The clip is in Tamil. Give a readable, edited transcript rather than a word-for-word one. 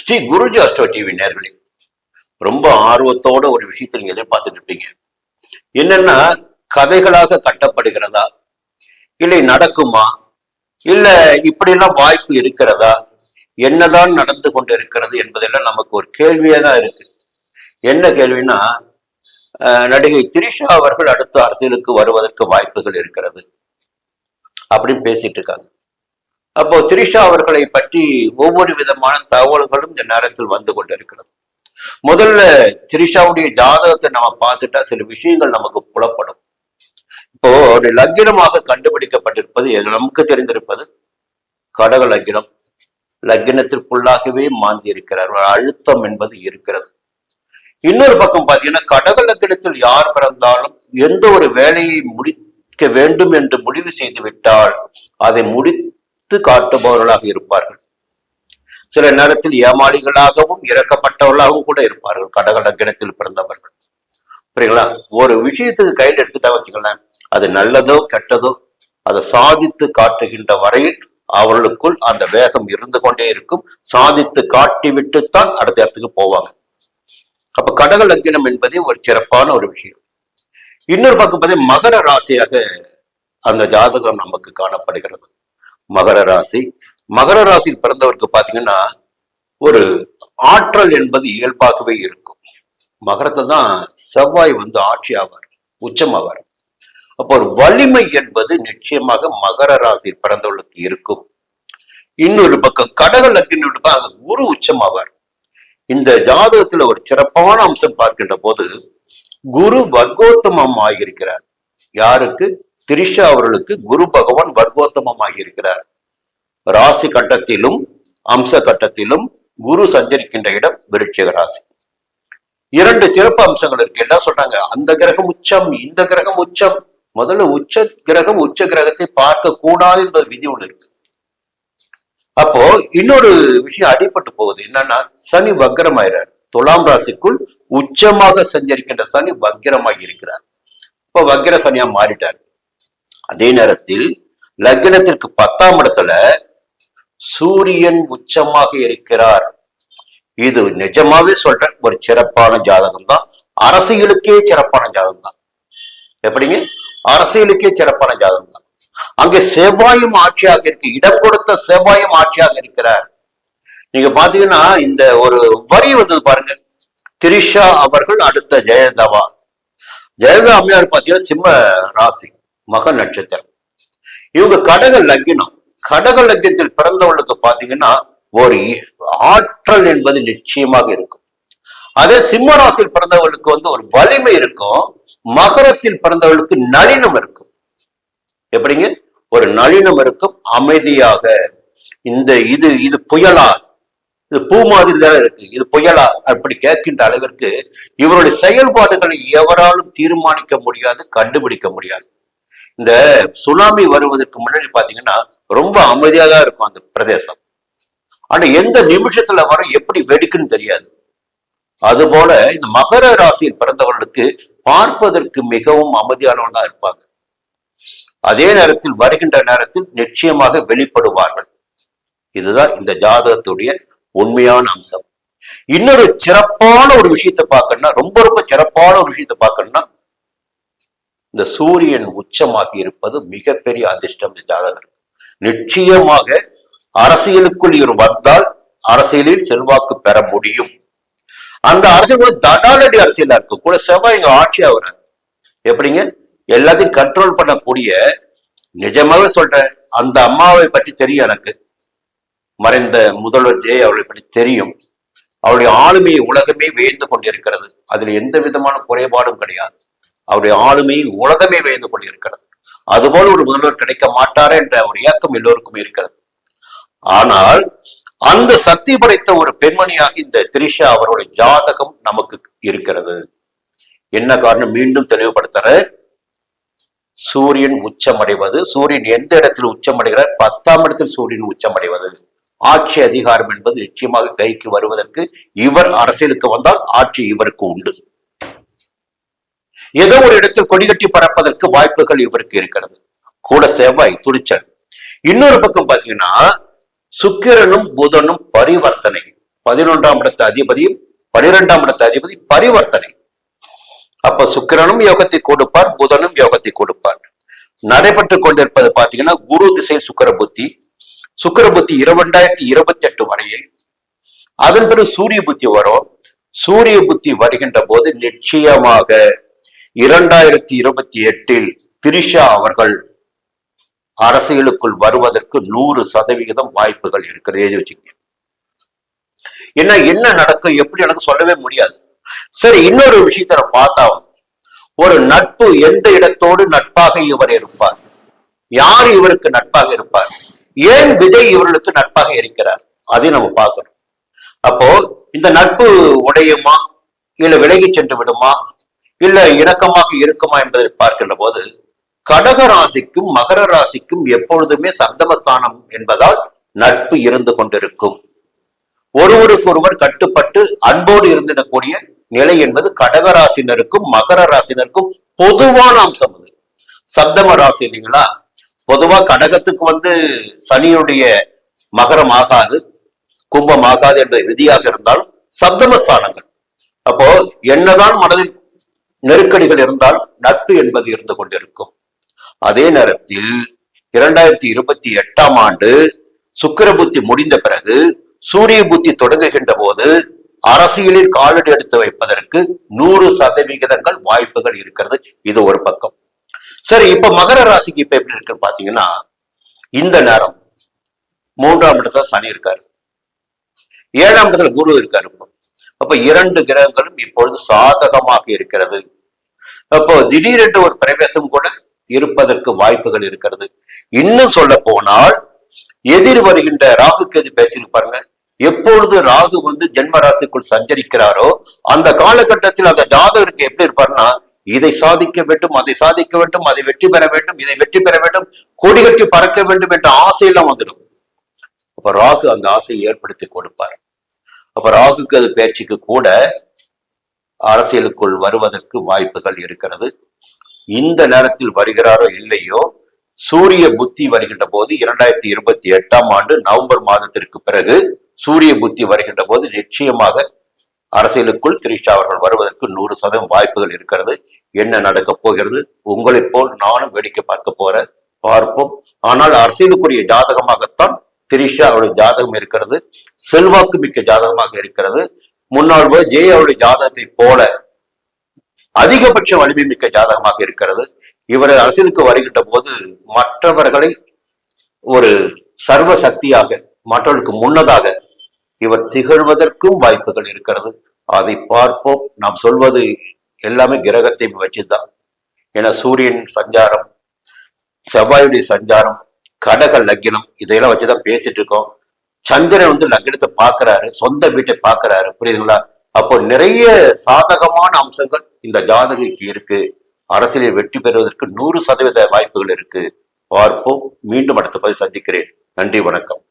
ஸ்ரீ குருஜி அஸ்ட்ரோ டிவி நேர்களே, ரொம்ப ஆர்வத்தோட ஒரு விஷயத்தை நீங்க எதிர்பார்த்துட்டு இருப்பீங்க. என்னன்னா, கதைகளாக கட்டப்படுகிறதா, இல்லை நடக்குமா, இல்ல இப்படியெல்லாம் வாய்ப்பு இருக்கிறதா, என்னதான் நடந்து கொண்டு இருக்கிறது என்பதெல்லாம் நமக்கு ஒரு கேள்வியா தான் இருக்கு. என்ன கேள்வினா, நடிகை திரிஷா அவர்கள் அடுத்த அரசியலுக்கு வருவதற்கு வாய்ப்புகள் இருக்கிறது அப்படின்னு பேசிட்டு இருக்காங்க. அப்போ திரிஷா அவர்களை பற்றி ஒவ்வொரு விதமான தகவல்களும் இந்த நேரத்தில் வந்து கொண்டிருக்கிறது. முதல்ல திரிஷாவுடைய ஜாதகத்தை நம்ம பார்த்துட்டா சில விஷயங்கள் நமக்கு புலப்படும். இப்போ ஒரு லக்கினமாக கண்டுபிடிக்கப்பட்டிருப்பது நமக்கு தெரிந்திருப்பது கடக லக்கினம். லக்கினத்திற்குள்ளாகவே மாந்தி இருக்கிறார், ஒரு அழுத்தம் என்பது இருக்கிறது. இன்னொரு பக்கம் பார்த்தீங்கன்னா, கடக லக்கினத்தில் யார் பிறந்தாலும் எந்த ஒரு வேலையை முடிக்க வேண்டும் என்று முடிவு செய்து விட்டால் அதை முடித்து காட்டுபவர்களாக இருப்பார்கள். சில நேரத்தில் ஏமாளிகளாகவும் இறக்கப்பட்டவர்களாகவும் கூட இருப்பார்கள் கடக லக்கினத்தில் பிறந்தவர்கள். புரியுங்களா? ஒரு விஷயத்துக்கு கையில் எடுத்துட்டா வச்சுக்கலாம், அது நல்லதோ கெட்டதோ அதை சாதித்து காட்டுகின்ற வரையில் அவர்களுக்குள் அந்த வேகம் இருந்து கொண்டே இருக்கும். சாதித்து காட்டி விட்டுத்தான் அடுத்த இடத்துக்கு போவாங்க. அப்ப கடக லக்கினம் என்பதே ஒரு சிறப்பான ஒரு விஷயம். இன்னொரு பக்கம் பார்த்தீங்கன்னா, மகர ராசியாக அந்த ஜாதகம் நமக்கு காணப்படுகிறது. மகர ராசி, மகர ராசியில் பிறந்தவருக்கு பாத்தீங்கன்னா ஒரு ஆற்றல் என்பது இயல்பாகவே இருக்கும். மகரத்தை தான் செவ்வாய் ஆட்சி ஆவார், உச்சம் ஆவார். அப்போ ஒரு வலிமை என்பது நிச்சயமாக மகர ராசியில் பிறந்தவர்களுக்கு இருக்கும். இன்னொரு பக்கம் கடக லக்கினோட குரு உச்சம் ஆவார். இந்த ஜாதகத்துல ஒரு சிறப்பான அம்சம் பார்க்கின்ற போது குரு வர்க்கோத்தமம் ஆகியிருக்கிறார். யாருக்கு? திரிஷா அவர்களுக்கு குரு பகவான் வர்க்கோத்தமம் ஆகியிருக்கிறார். ராசி கட்டத்திலும் அம்ச கட்டத்திலும் குரு சஞ்சரிக்கின்ற இடம் விருட்சிக ராசி. இரண்டு சிறப்பு அம்சங்கள் இருக்கு. எல்லாம் சொல்றாங்க அந்த கிரகம் உச்சம், இந்த கிரகம் உச்சம். முதல்ல உச்ச கிரகம் உச்ச கிரகத்தை பார்க்க கூடாது என்பது விதி ஒண்ணு இருக்கு. அப்போ இன்னொரு விஷயம் அடிபட்டு போகுது. என்னன்னா, சனி வக்ரமாயிறார். துலாம் ராசிக்குள் உச்சமாக சஞ்சரிக்கின்ற சனி வக்ரமாகி இருக்கிறார். இப்போ வக்ர சனியா மாறிட்டார். அதே நேரத்தில் லக்னத்திற்கு 10ஆம் இடத்துல சூரியன் உச்சமாக இருக்கிறார். இது நிஜமாவே சொல்ற ஒரு சிறப்பான ஜாதகம் தான். அரசியலுக்கே சிறப்பான ஜாதகம் தான். எப்படிங்க? அரசியலுக்கே சிறப்பான ஜாதகம் தான். அங்கே செவ்வாயும் ஆட்சியாக இருக்கு. இடம் கொடுத்த செவ்வாயும் ஆட்சியாக இருக்கிறார். நீங்க பாத்தீங்கன்னா இந்த ஒரு வரி பாருங்க, திரிஷா அவர்கள் அடுத்த ஜெயலலிதாவா. ஜெயலலிதா அம்மையார் பாத்தீங்கன்னா சிம்ம ராசி, மக நட்சத்திரம். இவங்க கடக லக்கினம். கடக லக்கினத்தில் பிறந்தவர்களுக்கு பாத்தீங்கன்னா ஒரு ஆற்றல் என்பது நிச்சயமாக இருக்கும். அதே சிம்ம ராசியில் பிறந்தவர்களுக்கு ஒரு வலிமை இருக்கும். மகரத்தில் பிறந்தவர்களுக்கு நளினம் இருக்கும். எப்படிங்க? ஒரு நளினம் இருக்கும், அமைதியாக. இந்த இது புயலா, இது பூ மாதிரி தானே இருக்கு, இது புயலா அப்படி கேட்கின்ற அளவிற்கு இவருடைய செயல்பாடுகளை எவராலும் தீர்மானிக்க முடியாது, கண்டுபிடிக்க முடியாது. இந்த சுனாமி வருவதற்கு முன்னாடி பாத்தீங்கன்னா ரொம்ப அமைதியாக தான் இருக்கும் அந்த பிரதேசம். ஆனா எந்த நிமிஷத்துல வரும், எப்படி வெடிக்குன்னு தெரியாது. அதுபோல இந்த மகர ராசியில் பிறந்தவர்களுக்கு பார்ப்பதற்கு மிகவும் அமைதியானவர்கள் தான் இருப்பாங்க. அதே நேரத்தில் வருகின்ற நேரத்தில் நிச்சயமாக வெளிப்படுவார்கள். இதுதான் இந்த ஜாதகத்துடைய உண்மையான அம்சம். இன்னொரு சிறப்பான ஒரு விஷயத்தை பார்க்கணும்னா, ரொம்ப ரொம்ப சிறப்பான ஒரு விஷயத்தை பார்க்கணும்னா, இந்த சூரியன் உச்சமாகி இருப்பது மிகப்பெரிய அதிர்ஷ்டம். இந்த ஜாதகம் நிச்சயமாக அரசியலுக்குள் இவர் வந்தால் அரசியலில் செல்வாக்கு பெற முடியும். அந்த அரசியல் தடாலடி அரசியலா இருக்கும். கூட செவ்வாய் இங்க ஆட்சி ஆகுறாரு. எப்படிங்க? எல்லாத்தையும் கண்ட்ரோல் பண்ணக்கூடிய, நிஜமாவே சொல்றேன், அந்த அம்மாவை பற்றி தெரியும் எனக்கு. மறைந்த முதல்வர் ஜெய அவர்களை பற்றி தெரியும். அவருடைய ஆளுமையை உலகமே வியந்து கொண்டிருக்கிறது. அதில் எந்த விதமான குறைபாடும் கிடையாது. அவருடைய ஆளுமையை உலகமே வியந்து கொண்டிருக்கிறது. அதுபோல ஒரு முதல்வர் கிடைக்க மாட்டாரே என்ற ஒரு இயக்கம் எல்லோருக்கும் இருக்கிறது. ஆனால் அந்த சக்தி படைத்த ஒரு பெண்மணியாக இந்த திரிஷா அவருடைய ஜாதகம் நமக்கு இருக்கிறது. என்ன காரணம்? மீண்டும் தெளிவுபடுத்துற, சூரியன் உச்சமடைவது. சூரியன் எந்த இடத்தில் உச்சமடைகிறார்? 10ஆம் இடத்தில் சூரியன் உச்சமடைவது. ஆட்சி அதிகாரம் என்பது நிச்சயமாக கைக்கு வருவதற்கு, இவர் அரசியலுக்கு வந்தால் ஆட்சி இவருக்கு உண்டு. ஏதோ ஒரு இடத்தில் கொடிகட்டி பறப்பதற்கு வாய்ப்புகள் இவருக்கு இருக்கிறது. கூட செவ்வாய் துடிச்சல். இன்னொரு பக்கம் பாத்தீங்கன்னா சுக்கிரனும் புதனும் பரிவர்த்தனை. 11ஆம் இடத்து அதிபதியும் 12ஆம் இடத்து அதிபதி பரிவர்த்தனை. அப்ப சுக்கிரனும் யோகத்தை கொடுப்பார், புதனும் யோகத்தை கொடுப்பார். நடைபெற்று கொண்டிருப்பது பாத்தீங்கன்னா குரு திசையில் சுக்கிர புத்தி. சுக்கிர புத்தி 2028 வரையில். அதன் பிறகு சூரிய புத்தி வரும். சூரிய புத்தி வருகின்ற போது நிச்சயமாக 2028 திரிஷா அவர்கள் அரசியலுக்குள் வருவதற்கு 100% வாய்ப்புகள் இருக்கிறது. எழுதி வச்சுக்கோங்க. என்ன நடக்கும், எப்படி நடக்கும் சொல்லவே முடியாது. சரி, இன்னொரு விஷயத்த பார்த்தா, ஒரு நட்பு எந்த இடத்தோடு நட்பாக இவர் இருப்பார், யார் இவருக்கு நட்பாக இருப்பார், ஏன் விஜய் இவர்களுக்கு நட்பாக இருக்கிறார், அதை நம்ம பார்க்கணும். அப்போ இந்த நட்பு உடையுமா, இல்ல விலகி சென்று விடுமா, இல்ல இணக்கமாக இருக்குமா என்பதை பார்க்கின்ற போது கடக ராசிக்கும் மகர ராசிக்கும் எப்பொழுதுமே சப்தமஸ்தானம் என்பதால் நட்பு இருந்து கொண்டிருக்கும். ஒருவருக்கொருவர் கட்டுப்பட்டு அன்போடு இருந்திடக்கூடிய நிலை என்பது கடகராசினருக்கும் மகர ராசினருக்கும் பொதுவான அம்சம். அது சப்தம ராசி இல்லைங்களா. பொதுவா கடகத்துக்கு சனியுடைய மகரம் ஆகாது, கும்பம் ஆகாது என்ற விதியாக இருந்தாலும் சப்தமஸ்தானங்கள். அப்போ என்னதான் மனதில் நெருக்கடிகள் இருந்தால் நட்பு என்பது இருந்து கொண்டிருக்கும். அதே நேரத்தில் 2028ஆம் ஆண்டு சுக்கிர புத்தி முடிந்த பிறகு சூரிய புத்தி தொடங்குகின்ற போது அரசியலில் காலடி எடுத்து வைப்பதற்கு 100% வாய்ப்புகள் இருக்கிறது. இது ஒரு பக்கம். சரி, இப்ப மகர ராசிக்கு இப்ப எப்படி இருக்குன்னு பாத்தீங்கன்னா, இந்த நேரம் 3ஆம் இடத்துல சனி இருக்காரு, 7ஆம் இடத்துல குரு இருக்காரு. அப்ப 2 கிரகங்களும் இப்பொழுது சாதகமாக இருக்கிறது. அப்போ திடீரென்று ஒரு பிரவேசம் கூட இருப்பதற்கு வாய்ப்புகள் இருக்கிறது. இன்னும் சொல்ல போனால் எதிர் வருகின்ற ராகு கேது பேசிட்டு பாருங்க. எப்பொழுது ராகு ஜென்ம ராசிக்குள் சஞ்சரிக்கிறாரோ அந்த காலகட்டத்தில் அந்த ஜாதகருக்கு எப்படி இருப்பார்னா, இதை சாதிக்க வேண்டும், அதை சாதிக்க வேண்டும், அதை வெற்றி பெற வேண்டும், இதை வெற்றி பெற வேண்டும், கொடி கட்டி பறக்க வேண்டும் என்ற ஆசையெல்லாம் வந்துடும். அப்ப ராகு அந்த ஆசையை ஏற்படுத்தி கொடுப்பார். அப்ப ராகுக்கு அது பயிற்சிக்கு கூட அரசியலுக்குள் வருவதற்கு வாய்ப்புகள் இருக்கிறது. இந்த நேரத்தில் வருகிறாரோ இல்லையோ, சூரிய புத்தி வருகின்ற போது 2028ஆம் ஆண்டு நவம்பர் மாதத்திற்கு பிறகு சூரிய புத்தி வருகின்ற போது நிச்சயமாக அரசியலுக்குள் திரிஷா அவர்கள் வருவதற்கு 100% வாய்ப்புகள் இருக்கிறது. என்ன நடக்க போகிறது, உங்களை போல் நானும் வேடிக்கை பார்க்க பார்ப்போம். ஆனால் அரசியலுக்குரிய ஜாதகமாகத்தான் திரிஷா அவருடைய ஜாதகம் இருக்கிறது. செல்வாக்கு மிக்க ஜாதகமாக இருக்கிறது. முன்னாள் ஜெய் அவருடைய ஜாதகத்தை போல அதிகபட்ச வலிமை மிக்க ஜாதகமாக இருக்கிறது. இவர் அரசியலுக்கு வருகின்ற போது மற்றவர்களை ஒரு சர்வ சக்தியாக, மற்றவர்களுக்கு முன்னதாக இவர் திகழ்வதற்கும் வாய்ப்புகள் இருக்கிறது. அதை பார்ப்போம். நாம் சொல்வது எல்லாமே கிரகத்தை வச்சுதான். ஏன்னா சூரியன் சஞ்சாரம், செவ்வாயுடைய சஞ்சாரம், கடக லக்னம், இதையெல்லாம் வச்சுதான் பேசிட்டு இருக்கோம். சந்திரன் லக்னத்தை பாக்குறாரு, சொந்த வீட்டை பாக்குறாரு, புரியுதுங்களா. அப்போ நிறைய சாதகமான அம்சங்கள் இந்த ஜாதகிக்கு இருக்கு. அரசியலில் வெற்றி பெறுவதற்கு 100% வாய்ப்புகள் இருக்கு. பார்ப்போம். மீண்டும் அடுத்த பதிவு சந்திக்கிறேன். நன்றி, வணக்கம்.